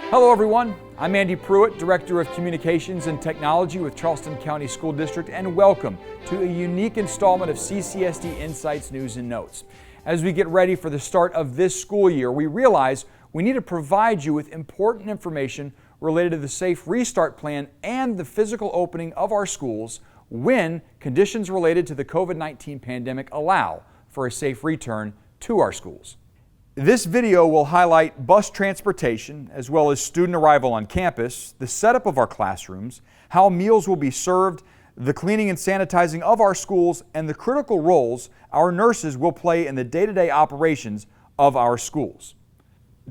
Hello everyone, I'm Andy Pruitt, Director of Communications and Technology with Charleston County School District, and welcome to a unique installment of CCSD Insights News and Notes. As we get ready for the start of this school year, we realize we need to provide you with important information related to the Safe Restart Plan and the physical opening of our schools when conditions related to the COVID-19 pandemic allow for a safe return to our schools. This video will highlight bus transportation as well as student arrival on campus, the setup of our classrooms, how meals will be served, the cleaning and sanitizing of our schools, and the critical roles our nurses will play in the day-to-day operations of our schools.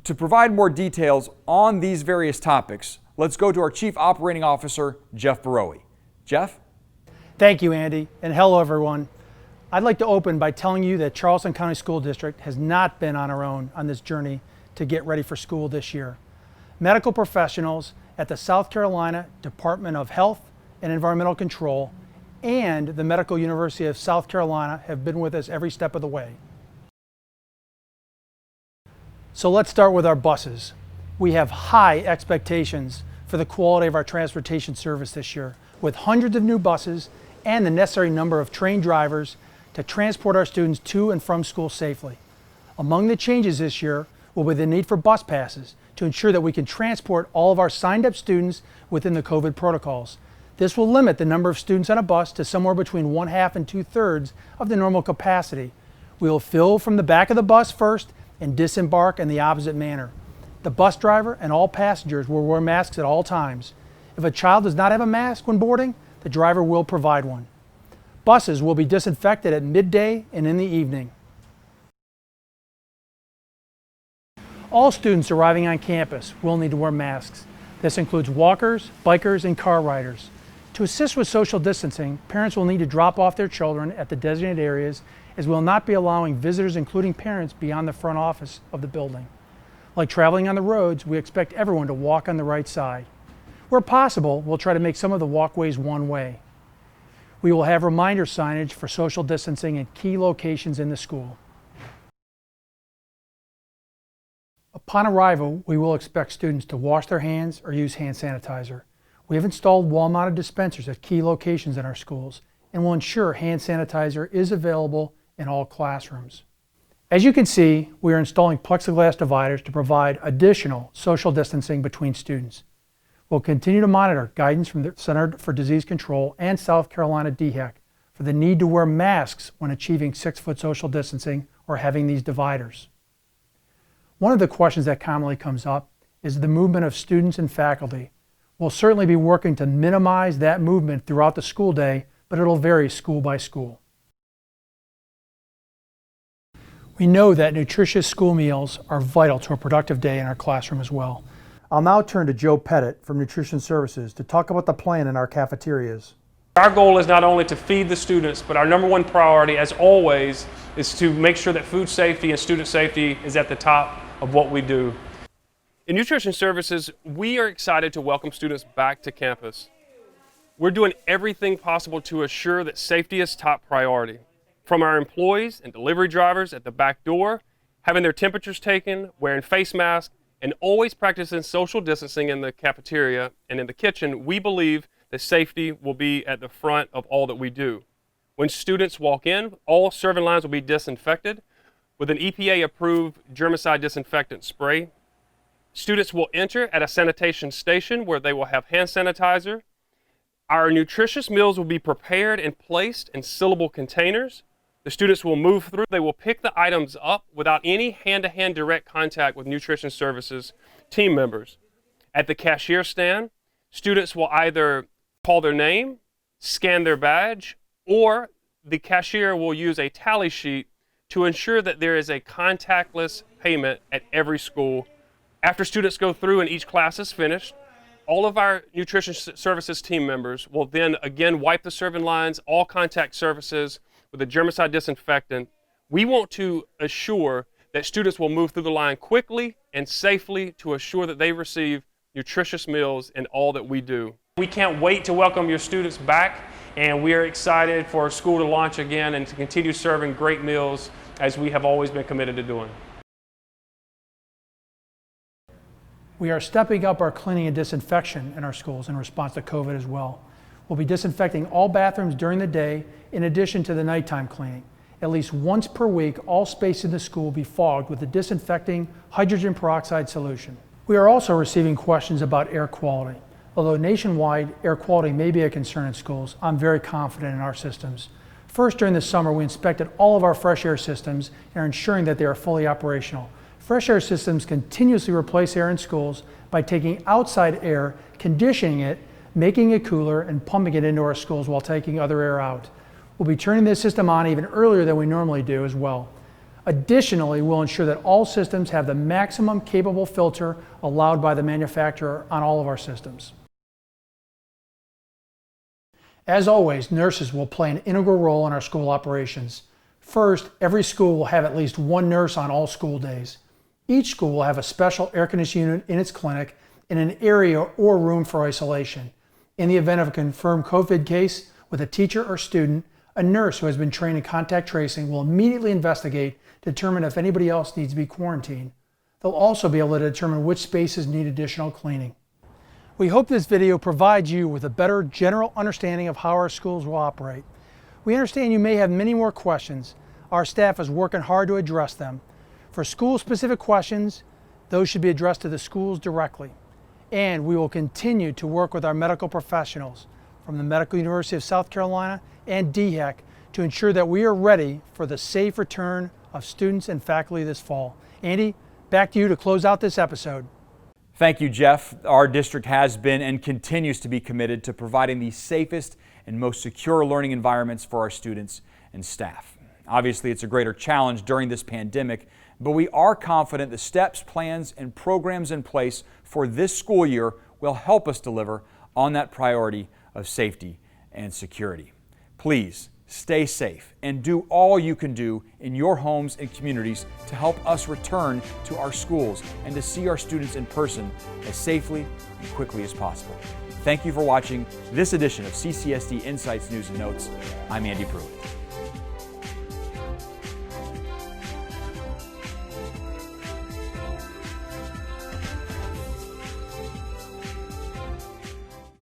To provide more details on these various topics, let's go to our Chief Operating Officer, Jeff Barowie. Jeff? Thank you, Andy, and hello everyone. I'd like to open by telling you that Charleston County School District has not been on our own on this journey to get ready for school this year. Medical professionals at the South Carolina Department of Health and Environmental Control and the Medical University of South Carolina have been with us every step of the way. So let's start with our buses. We have high expectations for the quality of our transportation service this year, with hundreds of new buses and the necessary number of trained drivers to transport our students to and from school safely. Among the changes this year will be the need for bus passes to ensure that we can transport all of our signed up students within the COVID protocols. This will limit the number of students on a bus to somewhere between 1/2 and 2/3 of the normal capacity. We will fill from the back of the bus first and disembark in the opposite manner. The bus driver and all passengers will wear masks at all times. If a child does not have a mask when boarding, the driver will provide one. Buses will be disinfected at midday and in the evening. All students arriving on campus will need to wear masks. This includes walkers, bikers, and car riders. To assist with social distancing, parents will need to drop off their children at the designated areas, as we will not be allowing visitors, including parents, beyond the front office of the building. Like traveling on the roads, we expect everyone to walk on the right side. Where possible, we'll try to make some of the walkways one way. We will have reminder signage for social distancing at key locations in the school. Upon arrival, we will expect students to wash their hands or use hand sanitizer. We have installed wall-mounted dispensers at key locations in our schools and will ensure hand sanitizer is available in all classrooms. As you can see, we are installing plexiglass dividers to provide additional social distancing between students. We'll continue to monitor guidance from the Center for Disease Control and South Carolina DHEC for the need to wear masks when achieving 6-foot social distancing or having these dividers. One of the questions that commonly comes up is the movement of students and faculty. We'll certainly be working to minimize that movement throughout the school day, but it'll vary school by school. We know that nutritious school meals are vital to a productive day in our classroom as well. I'll now turn to Joe Pettit from Nutrition Services to talk about the plan in our cafeterias. Our goal is not only to feed the students, but our number one priority, as always, is to make sure that food safety and student safety is at the top of what we do. In Nutrition Services, we are excited to welcome students back to campus. We're doing everything possible to assure that safety is top priority. From our employees and delivery drivers at the back door, having their temperatures taken, wearing face masks, and always practicing social distancing in the cafeteria and in the kitchen, we believe that safety will be at the front of all that we do. When students walk in, all serving lines will be disinfected with an EPA-approved germicide disinfectant spray. Students will enter at a sanitation station where they will have hand sanitizer. Our nutritious meals will be prepared and placed in sealable containers. The students will move through. They will pick the items up without any hand-to-hand direct contact with Nutrition Services team members. At the cashier stand, students will either call their name, scan their badge, or the cashier will use a tally sheet to ensure that there is a contactless payment at every school. After students go through and each class is finished, all of our Nutrition Services team members will then again wipe the serving lines, all contact surfaces, with a germicide disinfectant. We want to assure that students will move through the line quickly and safely to assure that they receive nutritious meals in all that we do. We can't wait to welcome your students back, and we are excited for school to launch again and to continue serving great meals as we have always been committed to doing. We are stepping up our cleaning and disinfection in our schools in response to COVID as well. We'll be disinfecting all bathrooms during the day in addition to the nighttime cleaning. At least once per week, all space in the school will be fogged with a disinfecting hydrogen peroxide solution. We are also receiving questions about air quality. Although nationwide air quality may be a concern in schools, I'm very confident in our systems. First, during the summer, we inspected all of our fresh air systems and are ensuring that they are fully operational. Fresh air systems continuously replace air in schools by taking outside air, conditioning it, making it cooler, and pumping it into our schools while taking other air out. We'll be turning this system on even earlier than we normally do as well. Additionally, we'll ensure that all systems have the maximum capable filter allowed by the manufacturer on all of our systems. As always, nurses will play an integral role in our school operations. First, every school will have at least one nurse on all school days. Each school will have a special air conditioning unit in its clinic in an area or room for isolation. In the event of a confirmed COVID case with a teacher or student, a nurse who has been trained in contact tracing will immediately investigate to determine if anybody else needs to be quarantined. They'll also be able to determine which spaces need additional cleaning. We hope this video provides you with a better general understanding of how our schools will operate. We understand you may have many more questions. Our staff is working hard to address them. For school-specific questions, those should be addressed to the schools directly. And we will continue to work with our medical professionals from the Medical University of South Carolina and DHEC to ensure that we are ready for the safe return of students and faculty this fall. Andy, back to you to close out this episode. Thank you, Jeff. Our district has been and continues to be committed to providing the safest and most secure learning environments for our students and staff. Obviously, it's a greater challenge during this pandemic, but we are confident the steps, plans, and programs in place for this school year will help us deliver on that priority of safety and security. Please stay safe and do all you can do in your homes and communities to help us return to our schools and to see our students in person as safely and quickly as possible. Thank you for watching this edition of CCSD Insights News and Notes. I'm Andy Pruitt.